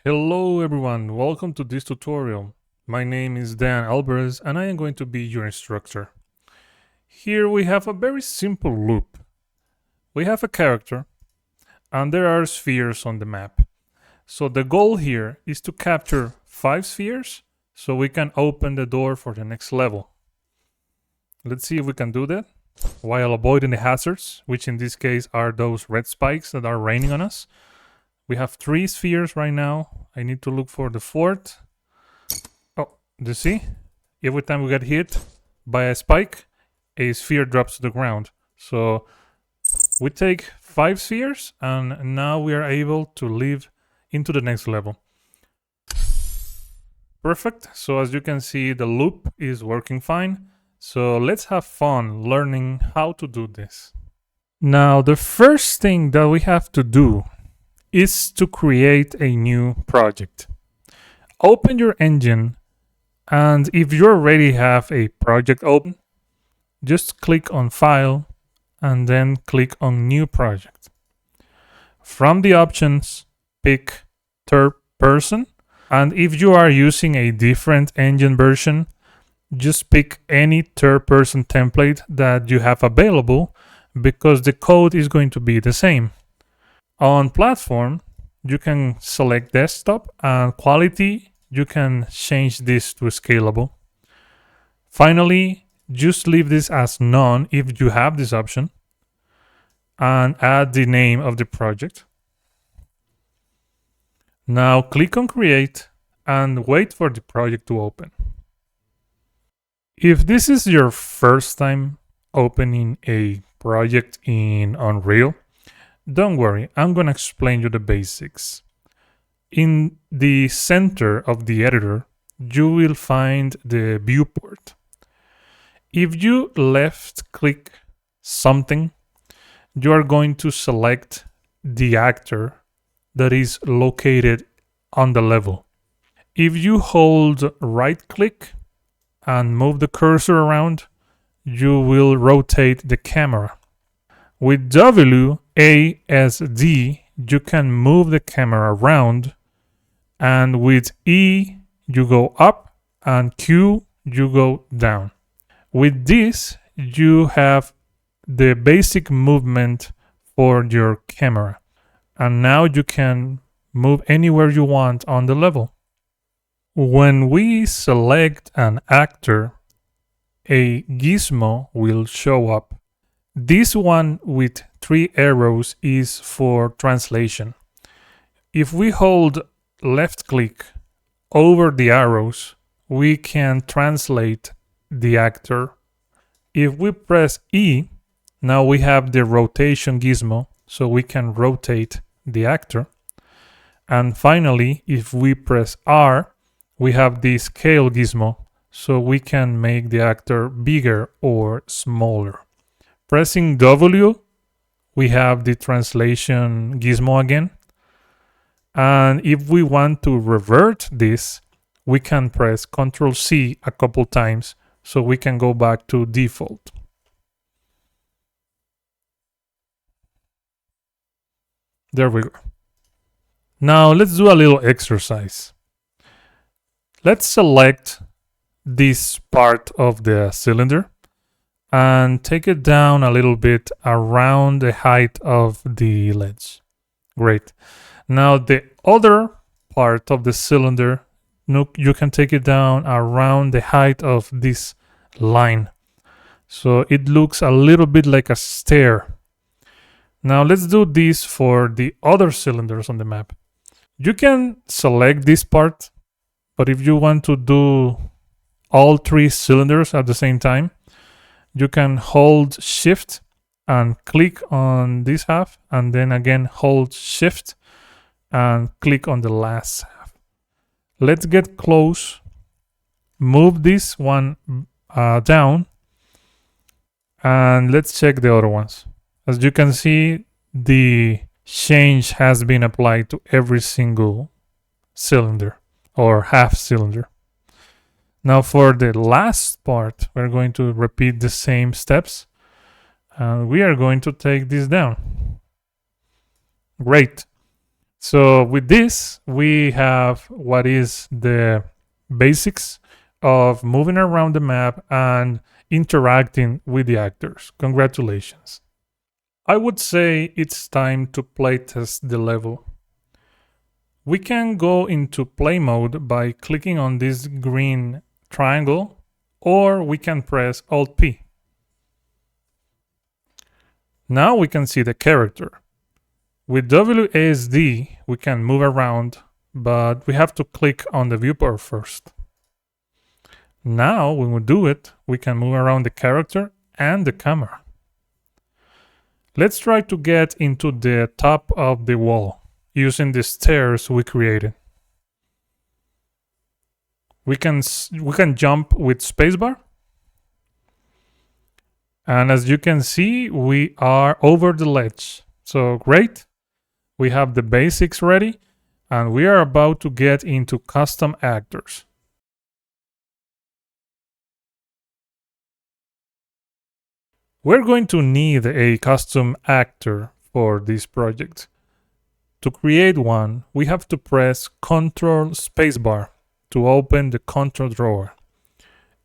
Hello everyone, welcome to this tutorial. My name is Dan Alvarez and I am going to be your instructor. Here we have a very simple loop. We have a character and there are spheres on the map. So the goal here is to capture 5 spheres so we can open the door for the next level. Let's see if we can do that while avoiding the hazards, which in this case are those red spikes that are raining on us. We have 3 spheres right now. I need to look for the 4th. Oh, do you see? Every time we get hit by a spike, a sphere drops to the ground. So we take 5 spheres and now we are able to live into the next level. Perfect. So as you can see, the loop is working fine. So let's have fun learning how to do this. Now, the first thing that we have to do is to create a new project. Open your engine, and if you already have a project open, just click on File and then click on New Project. From the options, pick Third Person, and if you are using a different engine version, just pick any third-person template that you have available because the code is going to be the same. On platform, you can select desktop and quality, you can change this to scalable. Finally, just leave this as none if you have this option and add the name of the project. Now click on create and wait for the project to open. If this is your first time opening a project in Unreal, don't worry, I'm going to explain you the basics. In the center of the editor, you will find the viewport. If you left click something, you are going to select the actor that is located on the level. If you hold right click and move the cursor around, you will rotate the camera. With WASD, you can move the camera around, and with E, you go up, and Q, you go down. With this, you have the basic movement for your camera, and now you can move anywhere you want on the level. When we select an actor, a gizmo will show up. This one with 3 arrows is for translation. If we hold left click over the arrows, we can translate the actor. If we press E, now we have the rotation gizmo, so we can rotate the actor. And finally, if we press R, we have the scale gizmo, so we can make the actor bigger or smaller. Pressing W, we have the translation gizmo again. And if we want to revert this, we can press Ctrl C a couple times so we can go back to default. There we go. Now let's do a little exercise. Let's select this part of the cylinder and take it down a little bit around the height of the ledge. Great. Now the other part of the cylinder, you can take it down around the height of this line. So it looks a little bit like a stair. Now let's do this for the other cylinders on the map. You can select this part, but if you want to do all 3 cylinders at the same time, you can hold shift and click on this half, and then again hold shift and click on the last half. Let's get close, move this one down, and let's check the other ones. As you can see, the change has been applied to every single cylinder or half cylinder. Now for the last part, we're going to repeat the same steps, and we are going to take this down. Great. So with this, we have what is the basics of moving around the map and interacting with the actors. Congratulations. I would say it's time to playtest the level. We can go into play mode by clicking on this green triangle, or we can press Alt P. Now we can see the character. With WASD, we can move around, but we have to click on the viewport first. Now, when we do it, we can move around the character and the camera. Let's try to get into the top of the wall using the stairs we created. We can jump with spacebar. And as you can see, we are over the ledge. So great. We have the basics ready, and we are about to get into custom actors. We're going to need a custom actor for this project. To create one, we have to press Ctrl spacebar to open the content drawer.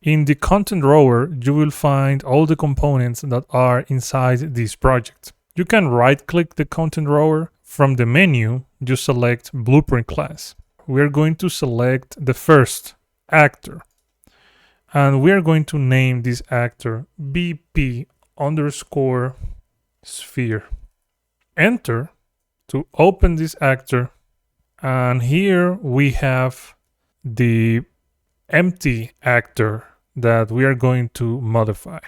In the content drawer, you will find all the components that are inside this project. You can right-click the content drawer. From the menu, you select Blueprint class. We're going to select the first actor. And we're going to name this actor BP_sphere. Enter to open this actor. And here we have the empty actor that we are going to modify.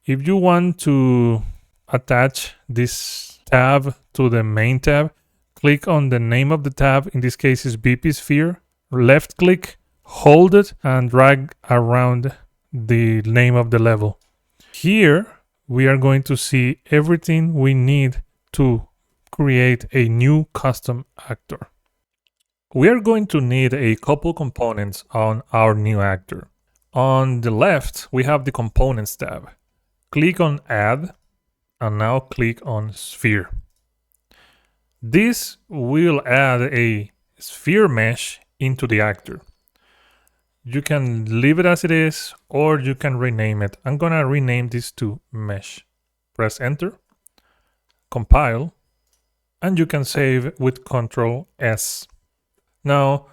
If you want to attach this tab to the main tab, click on the name of the tab. In this case is BP Sphere. Left click, hold it, and drag around the name of the level. Here we are going to see everything we need to create a new custom actor. We are going to need a couple components on our new actor. On the left, we have the Components tab. Click on Add, and now click on Sphere. This will add a sphere mesh into the actor. You can leave it as it is, or you can rename it. I'm gonna rename this to Mesh. Press Enter, compile, and you can save with Ctrl S. Now,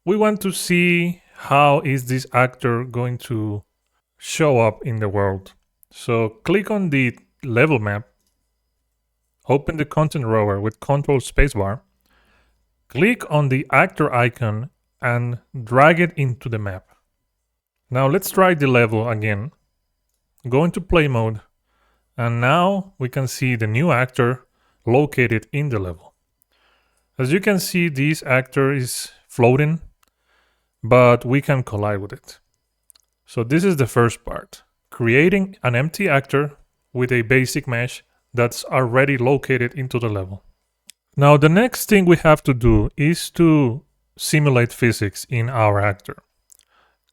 we want to see how is this actor going to show up in the world. So click on the level map, open the content drawer with Ctrl spacebar, click on the actor icon and drag it into the map. Now let's try the level again. Go into play mode, and now we can see the new actor located in the level. As you can see, this actor is floating, but we can collide with it. So this is the first part, creating an empty actor with a basic mesh that's already located into the level. Now the next thing we have to do is to simulate physics in our actor.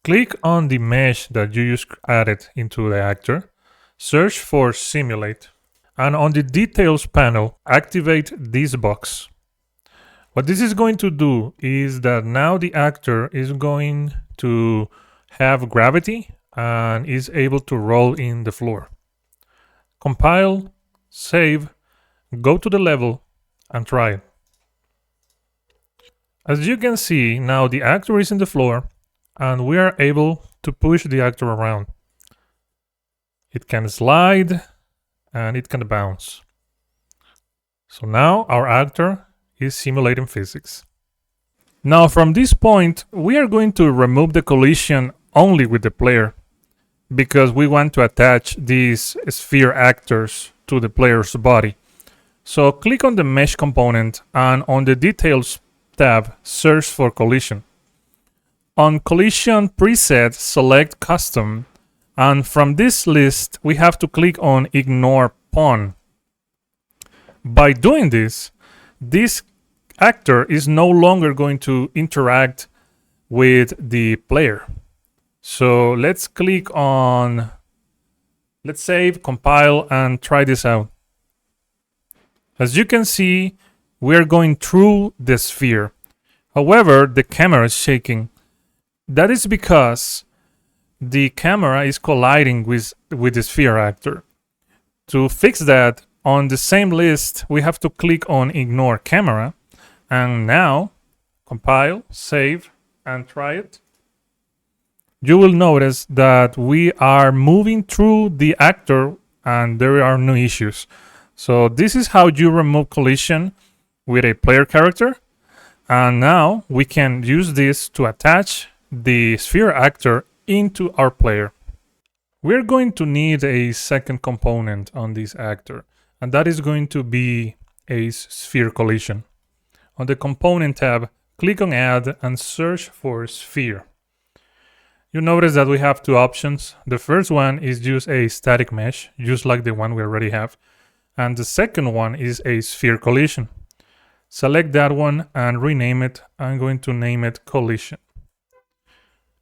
Click on the mesh that you just added into the actor, search for Simulate, and on the Details panel, activate this box. What this is going to do is that now the actor is going to have gravity and is able to roll in the floor. Compile, save, go to the level, and try it. As you can see, now the actor is in the floor, and we are able to push the actor around. It can slide, and it can bounce. So now our actor is simulating physics. Now from this point, we are going to remove the collision only with the player, because we want to attach these sphere actors to the player's body. So click on the mesh component, and on the Details tab, search for collision. On collision preset, select custom, and from this list we have to click on ignore pawn. By doing this, this actor is no longer going to interact with the player. So let's click on, let's save, compile, and try this out. As you can see, we're going through the sphere. However, the camera is shaking. That is because the camera is colliding with the sphere actor. To fix that, on the same list, we have to click on Ignore Camera, and now compile, save, and try it. You will notice that we are moving through the actor and there are no issues. So this is how you remove collision with a player character. And now we can use this to attach the sphere actor into our player. We're going to need a second component on this actor, and that is going to be a sphere collision. On the component tab, click on Add and search for sphere. You notice that we have two options. The first one is use a static mesh, just like the one we already have. And the second one is a sphere collision. Select that one and rename it. I'm going to name it collision.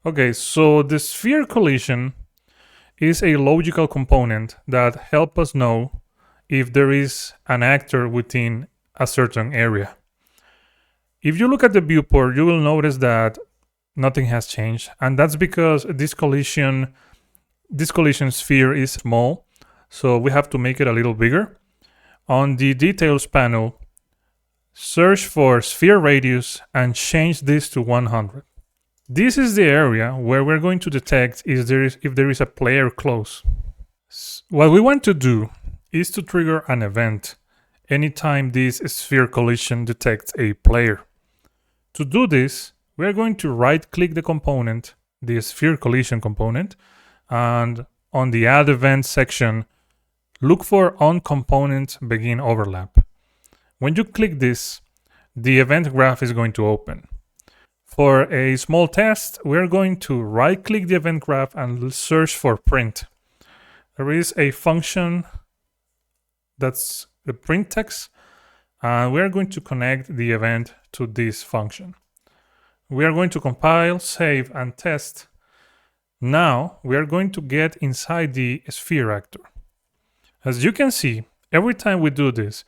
Okay, so the sphere collision is a logical component that helps us know if there is an actor within a certain area. If you look at the viewport, you will notice that nothing has changed, and that's because this collision sphere is small, so we have to make it a little bigger. On the details panel, search for sphere radius and change this to 100. This is the area where we're going to detect if there is a player close. What we want to do is to trigger an event anytime this sphere collision detects a player. To do this, we're going to right-click the component, the sphere collision component, and on the Add Event section, look for On Component Begin Overlap. When you click this, the event graph is going to open. For a small test, we're going to right-click the event graph and search for print. There is a function that's the print text, and we're going to connect the event to this function. We are going to compile, save, and test. Now we are going to get inside the sphere actor. As you can see, every time we do this,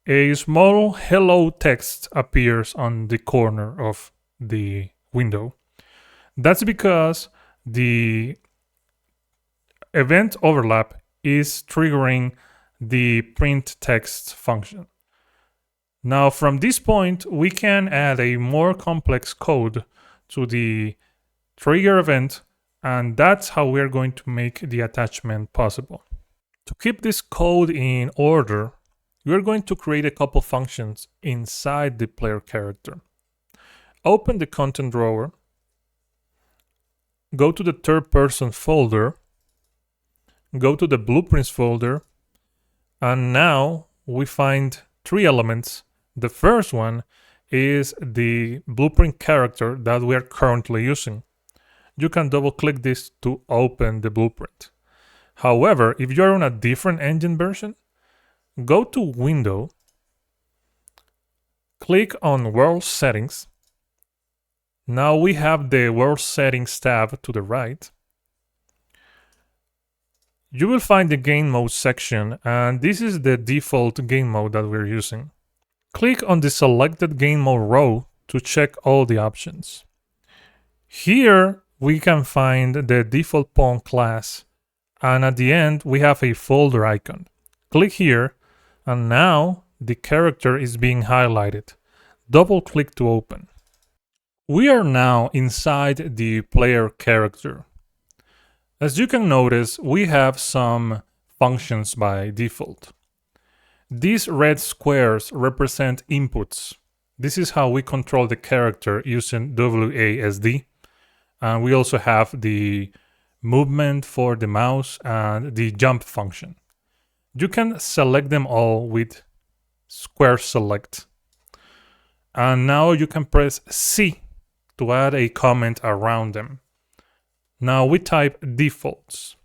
a small hello text appears on the corner of the window. That's because the event overlap is triggering the print text function. Now from this point, we can add a more complex code to the trigger event, and that's how we're going to make the attachment possible. To keep this code in order, we're going to create a couple functions inside the player character. Open the content drawer, go to the third person folder, go to the blueprints folder, and now we find three elements. The first one is the blueprint character that we are currently using. You can double click this to open the blueprint. However, if you're on a different engine version, go to Window, click on World Settings. Now we have the World Settings tab to the right. You will find the game mode section, and this is the default game mode that we're using. Click on the selected game mode row to check all the options. Here we can find the default pawn class, and at the end we have a folder icon. Click here, and now the character is being highlighted. Double click to open. We are now inside the player character. As you can notice, we have some functions by default. These red squares represent inputs. This is how we control the character using WASD. And we also have the movement for the mouse and the jump function. You can select them all with square select. And now you can press C to add a comment around them. Now we type defaults.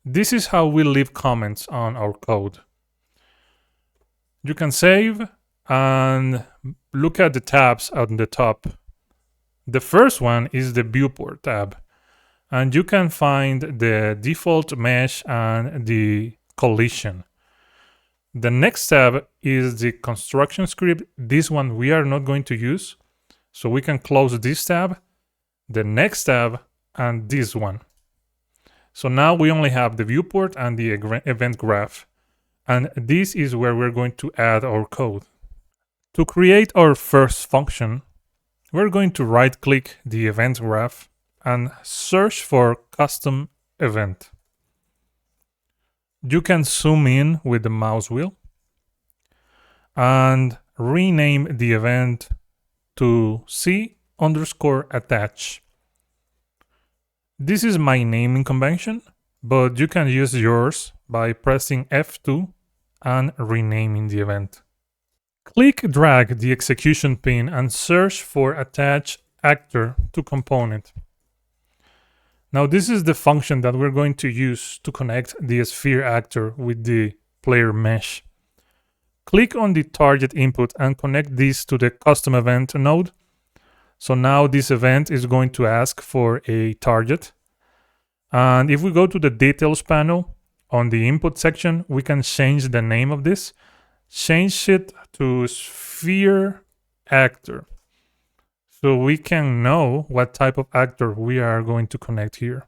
This is how we leave comments on our code. You can save and look at the tabs on the top. The first one is the viewport tab, and you can find the default mesh and the collision. The next tab is the construction script. This one we are not going to use. So we can close this tab, the next tab, and this one. So now we only have the viewport and the event graph. And this is where we're going to add our code. To create our first function, we're going to right-click the event graph and search for custom event. You can zoom in with the mouse wheel and rename the event to C_attach. This is my naming convention, but you can use yours by pressing F2 and renaming the event. Click drag the execution pin and search for attach actor to component. Now this is the function that we're going to use to connect the sphere actor with the player mesh. Click on the target input and connect this to the custom event node. So now this event is going to ask for a target. And if we go to the details panel on the input section, we can change the name of this. Change it to sphere actor. So we can know what type of actor we are going to connect here.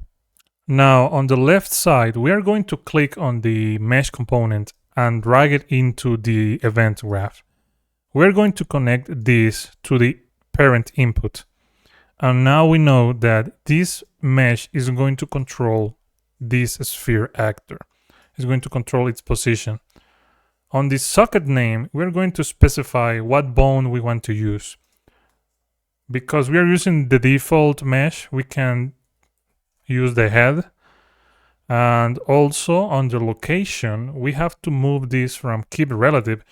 Now on the left side, we are going to click on the mesh component and drag it into the event graph. We're going to connect this to the parent input. And now we know that this mesh is going to control this sphere actor. It's going to control its position. On the socket name, we're going to specify what bone we want to use. Because we are using the default mesh, we can use the head. And also on the location, we have to move this from keep relative.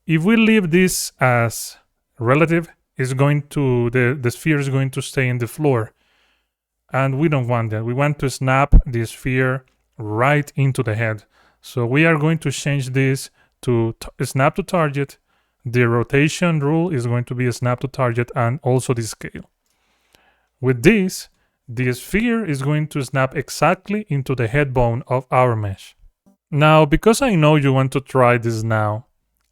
If we leave this as relative, it's going to the sphere is going to stay in the floor. And we don't want that. We want to snap the sphere right into the head. So we are going to change this to snap to target. The rotation rule is going to be a snap to target and also the scale. With this, the sphere is going to snap exactly into the head bone of our mesh. Now, because I know you want to try this now,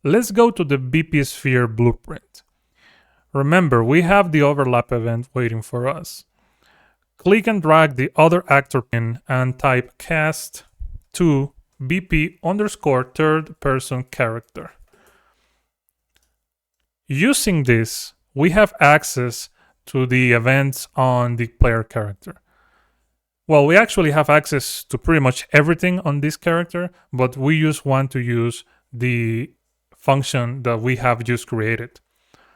let's go to the BP sphere blueprint. Remember, we have the overlap event waiting for us. Click and drag the other actor pin and type cast to BP_third person character. Using this, we have access to the events on the player character. Well, we actually have access to pretty much everything on this character, but we just want to use the function that we have just created.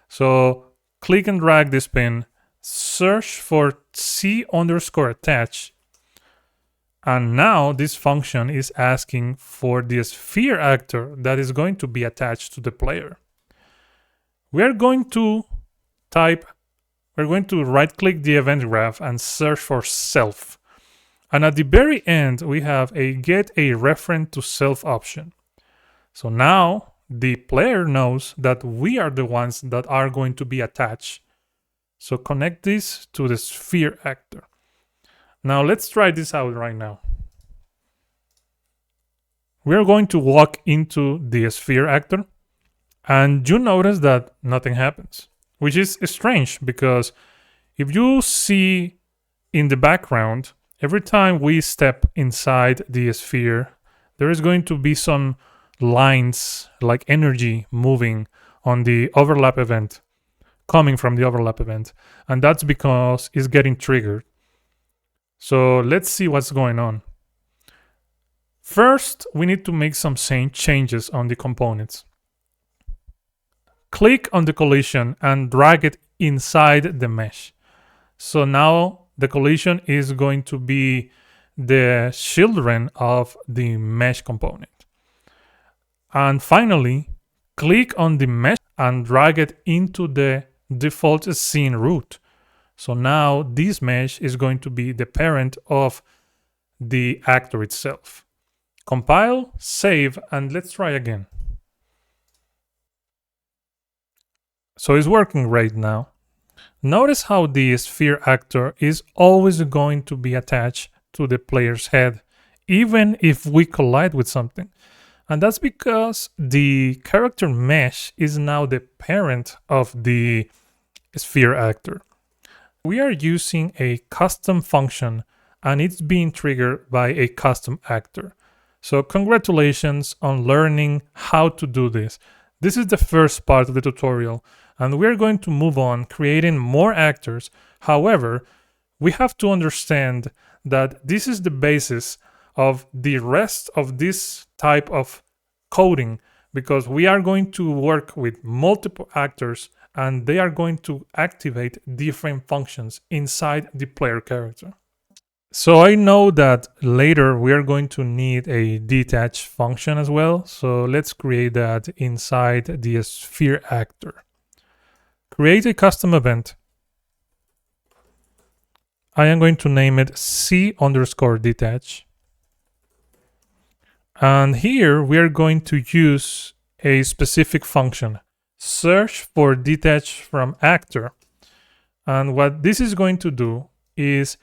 So click and drag this pin, search for C_attach, and now this function is asking for the sphere actor that is going to be attached to the player. We're going to right-click the event graph and search for self. And at the very end, we have a get a reference to self option. So now the player knows that we are the ones that are going to be attached. So connect this to the sphere actor. Now let's try this out right now. We're going to walk into the sphere actor. And you notice that nothing happens, which is strange because if you see in the background, every time we step inside the sphere, there is going to be some lines like energy moving on the overlap event, coming from the overlap event. And that's because it's getting triggered. So let's see what's going on. First, we need to make some changes on the components. Click on the collision and drag it inside the mesh. So now the collision is going to be the children of the mesh component. And finally, click on the mesh and drag it into the default scene root. So now this mesh is going to be the parent of the actor itself. Compile, save, and let's try again. So it's working right now. Notice how the sphere actor is always going to be attached to the player's head, even if we collide with something. And that's because the character mesh is now the parent of the sphere actor. We are using a custom function and it's being triggered by a custom actor. So congratulations on learning how to do this. This is the first part of the tutorial and we're going to move on creating more actors. However, we have to understand that this is the basis of the rest of this type of coding because we are going to work with multiple actors and they are going to activate different functions inside the player character. So I know that later we are going to need a detach function as well. So let's create that inside the sphere actor. Create a custom event. I am going to name it C_detach. And here we are going to use a specific function, search for detach from actor. And what this is going to do is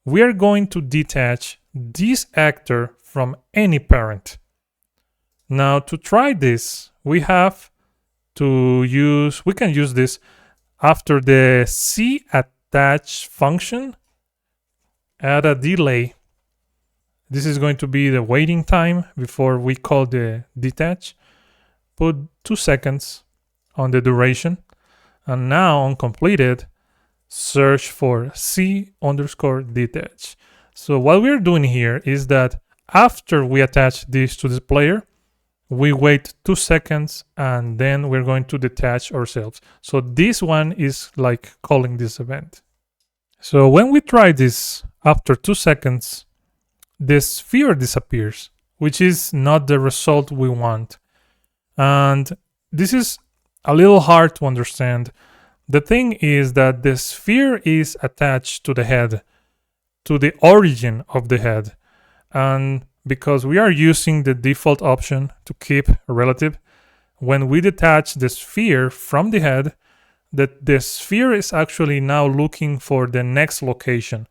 we are going to detach this actor from any parent. Now to try this, we can use this after the C_attach function, add a delay. This is going to be the waiting time before we call the detach. Put 2 seconds on the duration. And now on completed, search for C_detach. So what we're doing here is that after we attach this to the player, we wait 2 seconds and then we're going to detach ourselves. So this one is like calling this event. So when we try this after 2 seconds, the sphere disappears, which is not the result we want. And this is a little hard to understand. The thing is that the sphere is attached to the head, to the origin of the head. And because we are using the default option to keep relative, when we detach the sphere from the head, the sphere is actually now looking for the next location.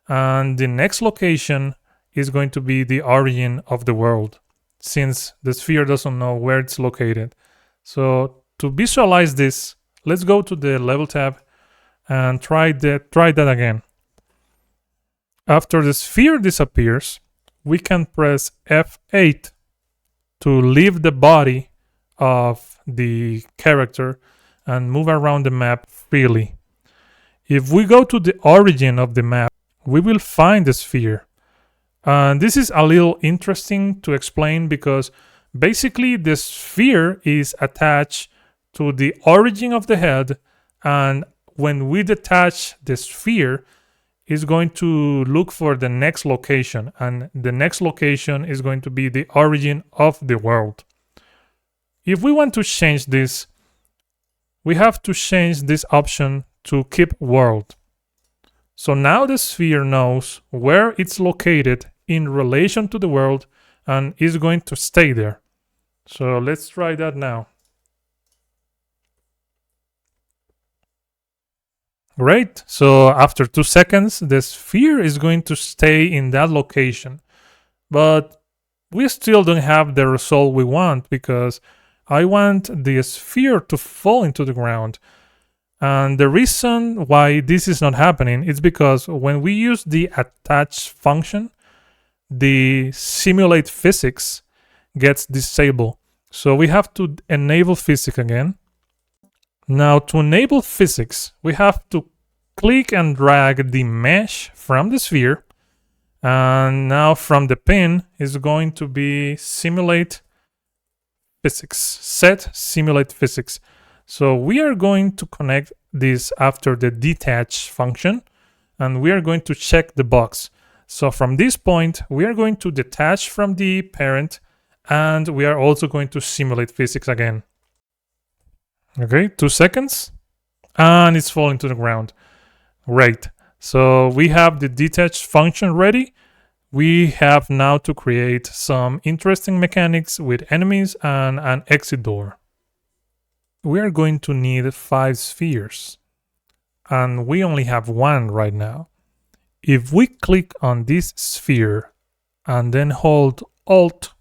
And the next location is going to be the origin of the world, since the sphere doesn't know where it's located. So to visualize this, let's go to the level tab and try that again. After the sphere disappears, we can press F8 to leave the body of the character and move around the map freely. If we go to the origin of the map, we will find the sphere. And this is a little interesting to explain because basically the sphere is attached to the origin of the head, and when we detach the sphere, it's going to look for the next location, and the next location is going to be the origin of the world. If we want to change this, we have to change this option to keep world. So now the sphere knows where it's located in relation to the world and is going to stay there. So let's try that now. Great. So after 2 seconds, the sphere is going to stay in that location. But we still don't have the result we want because I want the sphere to fall into the ground. And the reason why this is not happening is because when we use the attach function, the simulate physics gets disabled. So we have to enable physics again. Now to enable physics, we have to click and drag the mesh from the sphere. And now from the pin is going to be simulate physics, set simulate physics. So we are going to connect this after the detach function, and we are going to check the box. So from this point, we are going to detach from the parent, and we are also going to simulate physics again. Okay, 2 seconds, and it's falling to the ground. Great. So we have the detach function ready. We have now to create some interesting mechanics with enemies and an exit door. We are going to need 5 spheres, and we only have 1 right now. If we click on this sphere and then hold Alt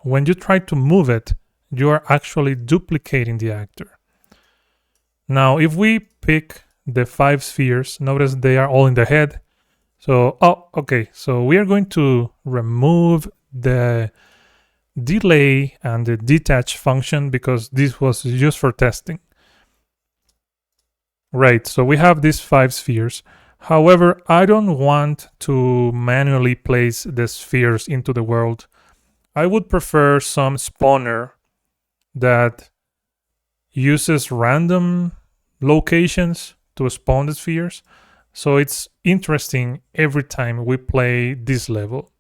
when you try to move it, you are actually duplicating the actor. Now, if we pick the 5 spheres, notice they are all in the head. So, okay, so we are going to remove the delay and the detach function because this was just for testing. Right, so we have these 5 spheres. However, I don't want to manually place the spheres into the world. I would prefer some spawner that uses random locations to spawn the spheres. So it's interesting every time we play this level.